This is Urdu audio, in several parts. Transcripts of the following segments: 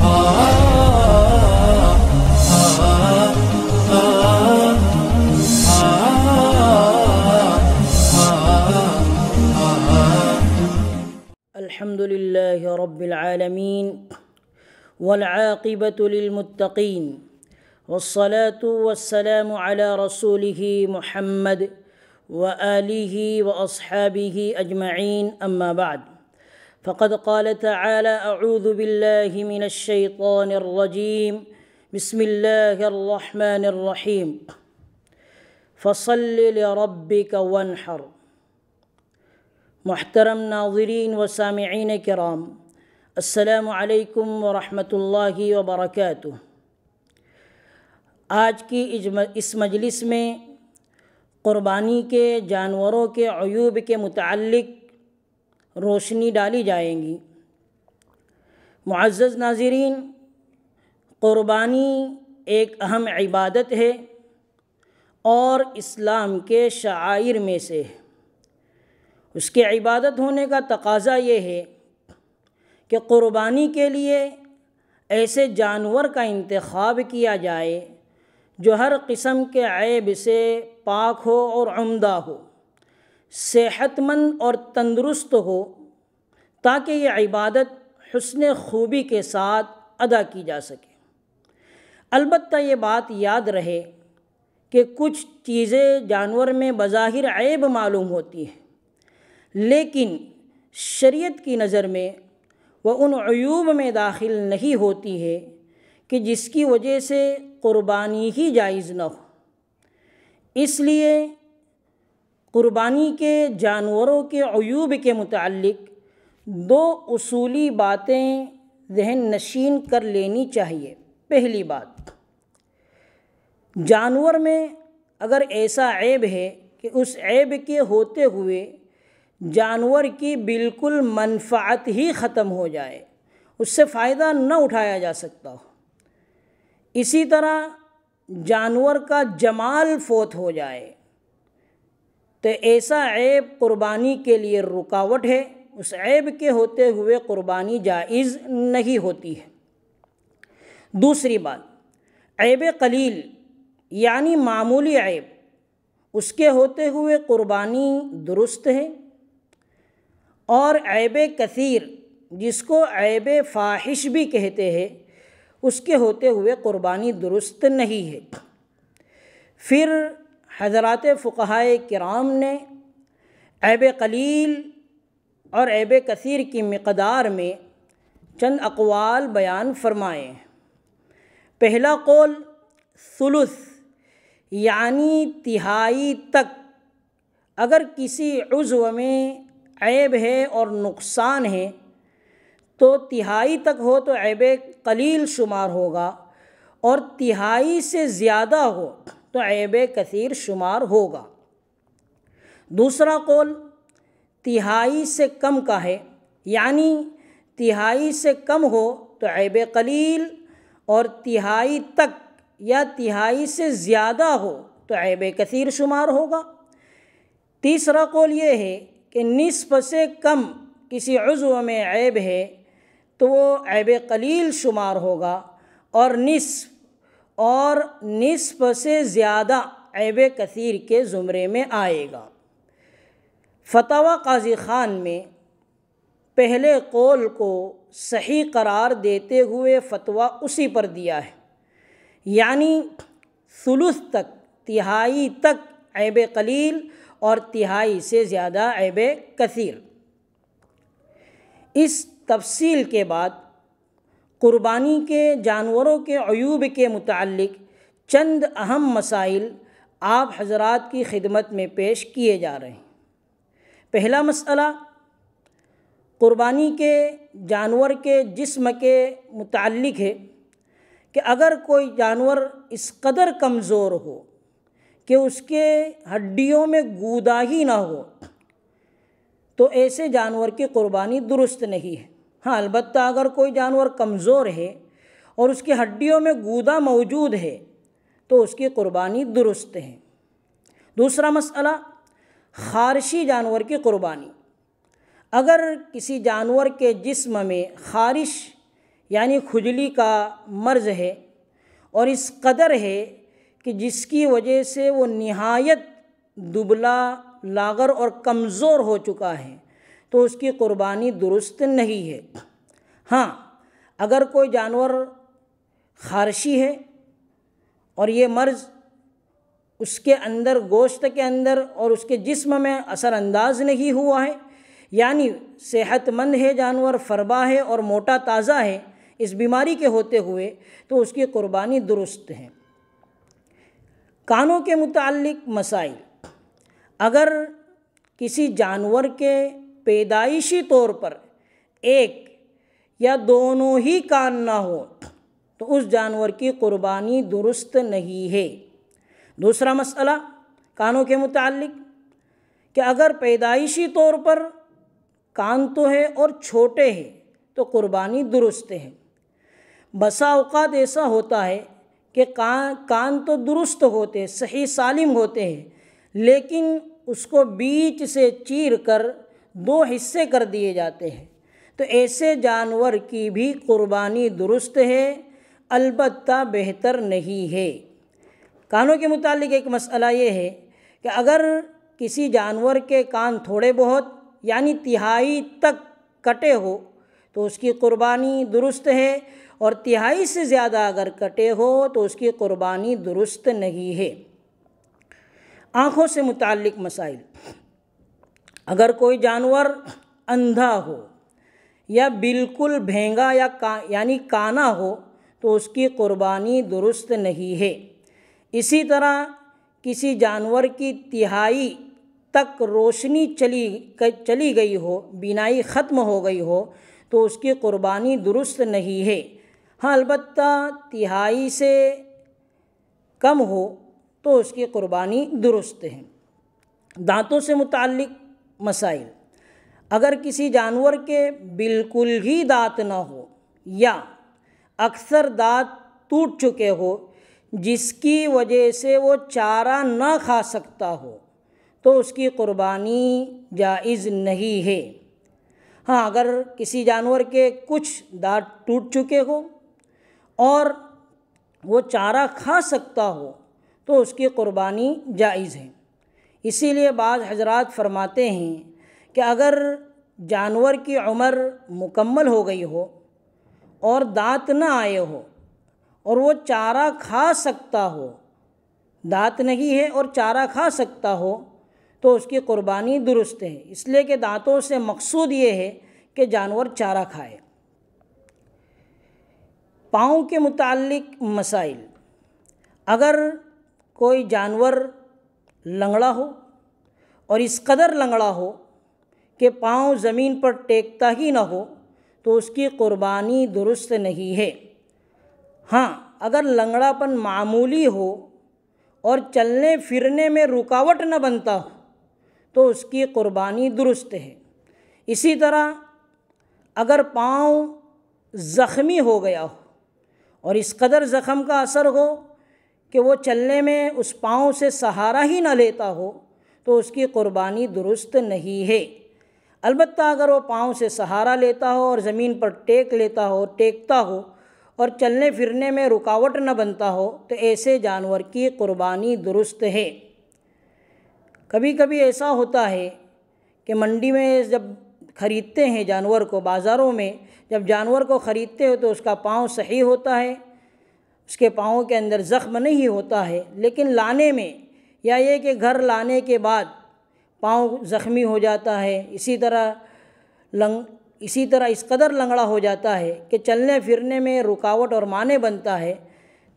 الحمد لله رب العالمين والعاقبة للمتقين والصلاة والسلام على رسوله محمد وآله وأصحابه أجمعين، أما بعد، فقد قال تعالى: أعوذ بالله من الشيطان الرجيم، بسم الله الرحمن الرحيم، فصل لربك وانحر۔ محترم ناظرین و سامعین کرام، السلام علیکم ورحمۃ اللہ وبرکاتہ۔ آج کی اس مجلس میں قربانی کے جانوروں کے عیوب کے متعلق روشنی ڈالی جائیں گی۔ معزز ناظرین، قربانی ایک اہم عبادت ہے اور اسلام کے شعائر میں سے ہے۔ اس کے عبادت ہونے کا تقاضا یہ ہے کہ قربانی کے لیے ایسے جانور کا انتخاب کیا جائے جو ہر قسم کے عیب سے پاک ہو اور عمدہ ہو، صحت مند اور تندرست ہو، تاکہ یہ عبادت حسن خوبی کے ساتھ ادا کی جا سکے۔ البتہ یہ بات یاد رہے کہ کچھ چیزیں جانور میں بظاہر عیب معلوم ہوتی ہیں، لیکن شریعت کی نظر میں وہ ان عیوب میں داخل نہیں ہوتی ہے کہ جس کی وجہ سے قربانی ہی جائز نہ ہو۔ اس لیے قربانی کے جانوروں کے عیوب کے متعلق دو اصولی باتیں ذہن نشین کر لینی چاہیے۔ پہلی بات، جانور میں اگر ایسا عیب ہے کہ اس عیب کے ہوتے ہوئے جانور کی بالکل منفعت ہی ختم ہو جائے، اس سے فائدہ نہ اٹھایا جا سکتا ہو، اسی طرح جانور کا جمال فوت ہو جائے، تو ایسا عیب قربانی کے لیے رکاوٹ ہے، اس عیب کے ہوتے ہوئے قربانی جائز نہیں ہوتی ہے۔ دوسری بات، عیب قلیل یعنی معمولی عیب، اس کے ہوتے ہوئے قربانی درست ہے، اور عیب کثیر جس کو عیب فاحش بھی کہتے ہیں، اس کے ہوتے ہوئے قربانی درست نہیں ہے۔ پھر حضرات فقہائے کرام نے عیب قلیل اور عیب کثیر کی مقدار میں چند اقوال بیان فرمائے ہیں۔ پہلا قول، ثلث یعنی تہائی تک، اگر کسی عضو میں عیب ہے اور نقصان ہے تو تہائی تک ہو تو عیب قلیل شمار ہوگا، اور تہائی سے زیادہ ہو تو عیب کثیر شمار ہوگا۔ دوسرا قول تہائی سے کم کا ہے، یعنی تہائی سے کم ہو تو عیب قلیل، اور تہائی تک یا تہائی سے زیادہ ہو تو عیب کثیر شمار ہوگا۔ تیسرا قول یہ ہے کہ نصف سے کم کسی عضو میں عیب ہے تو وہ عیب قلیل شمار ہوگا، اور نصف سے زیادہ عیب کثیر کے زمرے میں آئے گا۔ فتاوی قاضی خان میں پہلے قول کو صحیح قرار دیتے ہوئے فتویٰ اسی پر دیا ہے، یعنی ثلث تک، تہائی تک عیب قلیل اور تہائی سے زیادہ عیب کثیر۔ اس تفصیل کے بعد قربانی کے جانوروں کے عیوب کے متعلق چند اہم مسائل آپ حضرات کی خدمت میں پیش کیے جا رہے ہیں۔ پہلا مسئلہ قربانی کے جانور کے جسم کے متعلق ہے کہ اگر کوئی جانور اس قدر کمزور ہو کہ اس کے ہڈیوں میں گودا ہی نہ ہو تو ایسے جانور کی قربانی درست نہیں ہے۔ ہاں، البتہ اگر کوئی جانور کمزور ہے اور اس کی ہڈیوں میں گودا موجود ہے تو اس کی قربانی درست ہے۔ دوسرا مسئلہ، خارشی جانور کی قربانی۔ اگر کسی جانور کے جسم میں خارش یعنی کھجلی کا مرض ہے اور اس قدر ہے کہ جس کی وجہ سے وہ نہایت دبلا لاغر اور کمزور ہو چکا ہے، تو اس کی قربانی درست نہیں ہے۔ ہاں، اگر کوئی جانور خارشی ہے اور یہ مرض اس کے اندر، گوشت کے اندر اور اس کے جسم میں اثر انداز نہیں ہوا ہے، یعنی صحت مند ہے جانور، فربا ہے اور موٹا تازہ ہے اس بیماری کے ہوتے ہوئے، تو اس کی قربانی درست ہے۔ کانوں کے متعلق مسائل: اگر کسی جانور کے پیدائشی طور پر ایک یا دونوں ہی کان نہ ہو تو اس جانور کی قربانی درست نہیں ہے۔ دوسرا مسئلہ کانوں کے متعلق کہ اگر پیدائشی طور پر کان تو ہے اور چھوٹے ہیں تو قربانی درست ہے۔ بسا اوقات ایسا ہوتا ہے کہ کان تو درست ہوتے، صحیح سالم ہوتے ہیں، لیکن اس کو بیچ سے چیر کر دو حصے کر دیے جاتے ہیں، تو ایسے جانور کی بھی قربانی درست ہے، البتہ بہتر نہیں ہے۔ کانوں کے متعلق ایک مسئلہ یہ ہے کہ اگر کسی جانور کے کان تھوڑے بہت یعنی تہائی تک کٹے ہو تو اس کی قربانی درست ہے، اور تہائی سے زیادہ اگر کٹے ہو تو اس کی قربانی درست نہیں ہے۔ آنکھوں سے متعلق مسائل: اگر کوئی جانور اندھا ہو یا بالکل بھینگا یعنی کانا ہو تو اس کی قربانی درست نہیں ہے۔ اسی طرح کسی جانور کی تہائی تک روشنی چلی گئی ہو، بینائی ختم ہو گئی ہو تو اس کی قربانی درست نہیں ہے۔ ہاں، البتہ تہائی سے کم ہو تو اس کی قربانی درست ہے۔ دانتوں سے متعلق مسائل: اگر کسی جانور کے بالکل ہی دانت نہ ہو یا اکثر دانت ٹوٹ چکے ہو جس کی وجہ سے وہ چارہ نہ کھا سکتا ہو تو اس کی قربانی جائز نہیں ہے۔ ہاں، اگر کسی جانور کے کچھ دانت ٹوٹ چکے ہو اور وہ چارہ کھا سکتا ہو تو اس کی قربانی جائز ہے۔ اسی لیے بعض حضرات فرماتے ہیں کہ اگر جانور کی عمر مکمل ہو گئی ہو اور دانت نہ آئے ہو اور وہ چارہ کھا سکتا ہو، دانت نہیں ہے اور چارہ کھا سکتا ہو تو اس کی قربانی درست ہے، اس لیے کہ دانتوں سے مقصود یہ ہے کہ جانور چارہ کھائے۔ پاؤں کے متعلق مسائل: اگر کوئی جانور لنگڑا ہو اور اس قدر لنگڑا ہو کہ پاؤں زمین پر ٹیکتا ہی نہ ہو تو اس کی قربانی درست نہیں ہے۔ ہاں، اگر لنگڑا پن معمولی ہو اور چلنے پھرنے میں رکاوٹ نہ بنتا ہو تو اس کی قربانی درست ہے۔ اسی طرح اگر پاؤں زخمی ہو گیا ہو اور اس قدر زخم کا اثر ہو کہ وہ چلنے میں اس پاؤں سے سہارا ہی نہ لیتا ہو تو اس کی قربانی درست نہیں ہے۔ البتہ اگر وہ پاؤں سے سہارا لیتا ہو اور زمین پر ٹیکتا ہو اور چلنے پھرنے میں رکاوٹ نہ بنتا ہو تو ایسے جانور کی قربانی درست ہے۔ کبھی کبھی ایسا ہوتا ہے کہ منڈی میں جب خریدتے ہیں جانور کو، بازاروں میں جب جانور کو خریدتے ہو تو اس کا پاؤں صحیح ہوتا ہے، اس کے پاؤں کے اندر زخم نہیں ہوتا ہے، لیکن لانے میں یا یہ کہ گھر لانے کے بعد پاؤں زخمی ہو جاتا ہے، اسی طرح اس قدر لنگڑا ہو جاتا ہے کہ چلنے پھرنے میں رکاوٹ اور مانع بنتا ہے،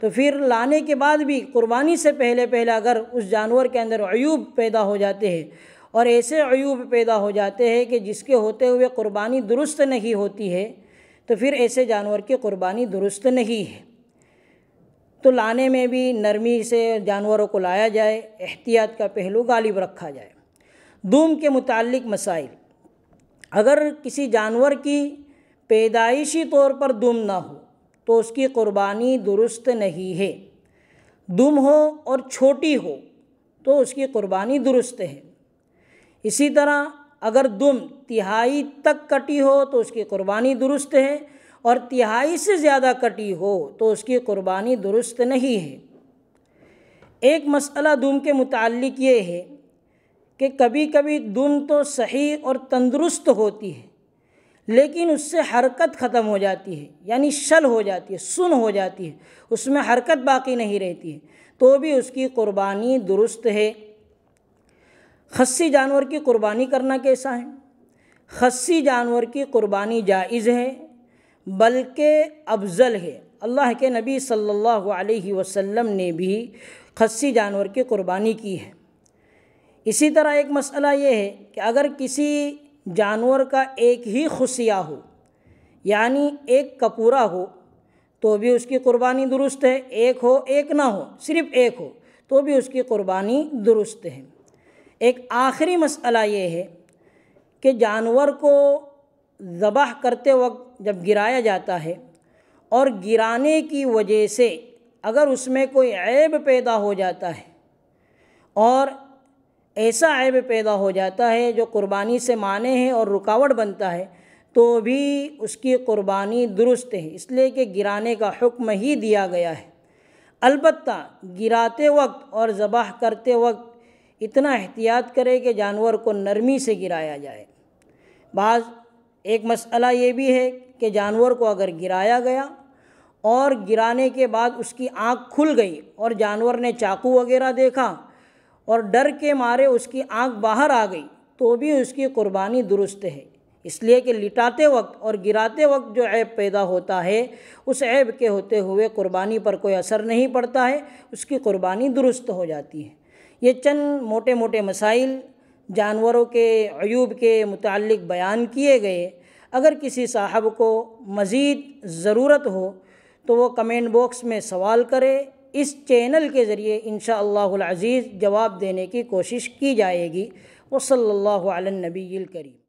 تو پھر لانے کے بعد بھی قربانی سے پہلے اگر اس جانور کے اندر عیوب پیدا ہو جاتے ہیں اور ایسے عیوب پیدا ہو جاتے ہیں کہ جس کے ہوتے ہوئے قربانی درست نہیں ہوتی ہے تو پھر ایسے جانور کی قربانی درست نہیں ہے۔ تو لانے میں بھی نرمی سے جانوروں کو لایا جائے، احتیاط کا پہلو غالب رکھا جائے۔ دم کے متعلق مسائل: اگر کسی جانور کی پیدائشی طور پر دم نہ ہو تو اس کی قربانی درست نہیں ہے۔ دم ہو اور چھوٹی ہو تو اس کی قربانی درست ہے۔ اسی طرح اگر دم تہائی تک کٹی ہو تو اس کی قربانی درست ہے، اور تہائی سے زیادہ کٹی ہو تو اس کی قربانی درست نہیں ہے۔ ایک مسئلہ دم کے متعلق یہ ہے کہ کبھی کبھی دم تو صحیح اور تندرست ہوتی ہے لیکن اس سے حرکت ختم ہو جاتی ہے، یعنی شل ہو جاتی ہے، سن ہو جاتی ہے، اس میں حرکت باقی نہیں رہتی ہے، تو بھی اس کی قربانی درست ہے۔ خصی جانور کی قربانی کرنا کیسا ہے؟ خصی جانور کی قربانی جائز ہے بلکہ افضل ہے۔ اللہ کے نبی صلی اللہ علیہ وسلم نے بھی خصی جانور کی قربانی کی ہے۔ اسی طرح ایک مسئلہ یہ ہے کہ اگر کسی جانور کا ایک ہی خصیہ ہو، یعنی ایک کپورا ہو، تو بھی اس کی قربانی درست ہے، ایک ہو ایک نہ ہو، صرف ایک ہو تو بھی اس کی قربانی درست ہے۔ ایک آخری مسئلہ یہ ہے کہ جانور کو ذبح کرتے وقت جب گرایا جاتا ہے اور گرانے کی وجہ سے اگر اس میں کوئی عیب پیدا ہو جاتا ہے اور ایسا عیب پیدا ہو جاتا ہے جو قربانی سے مانع ہے اور رکاوٹ بنتا ہے تو بھی اس کی قربانی درست ہے، اس لیے کہ گرانے کا حکم ہی دیا گیا ہے۔ البتہ گراتے وقت اور ذبح کرتے وقت اتنا احتیاط کرے کہ جانور کو نرمی سے گرایا جائے۔ بعض ایک مسئلہ یہ بھی ہے کہ جانور کو اگر گرایا گیا اور گرانے کے بعد اس کی آنکھ کھل گئی اور جانور نے چاقو وغیرہ دیکھا اور ڈر کے مارے اس کی آنکھ باہر آ گئی تو بھی اس کی قربانی درست ہے، اس لیے کہ لٹاتے وقت اور گراتے وقت جو عیب پیدا ہوتا ہے اس عیب کے ہوتے ہوئے قربانی پر کوئی اثر نہیں پڑتا ہے، اس کی قربانی درست ہو جاتی ہے۔ یہ چند موٹے موٹے مسائل جانوروں کے عیوب کے متعلق بیان کیے گئے۔ اگر کسی صاحب کو مزید ضرورت ہو تو وہ کمنٹ باکس میں سوال کرے، اس چینل کے ذریعے انشاءاللہ العزیز جواب دینے کی کوشش کی جائے گی۔ وصلی اللہ علی النبی الکریم۔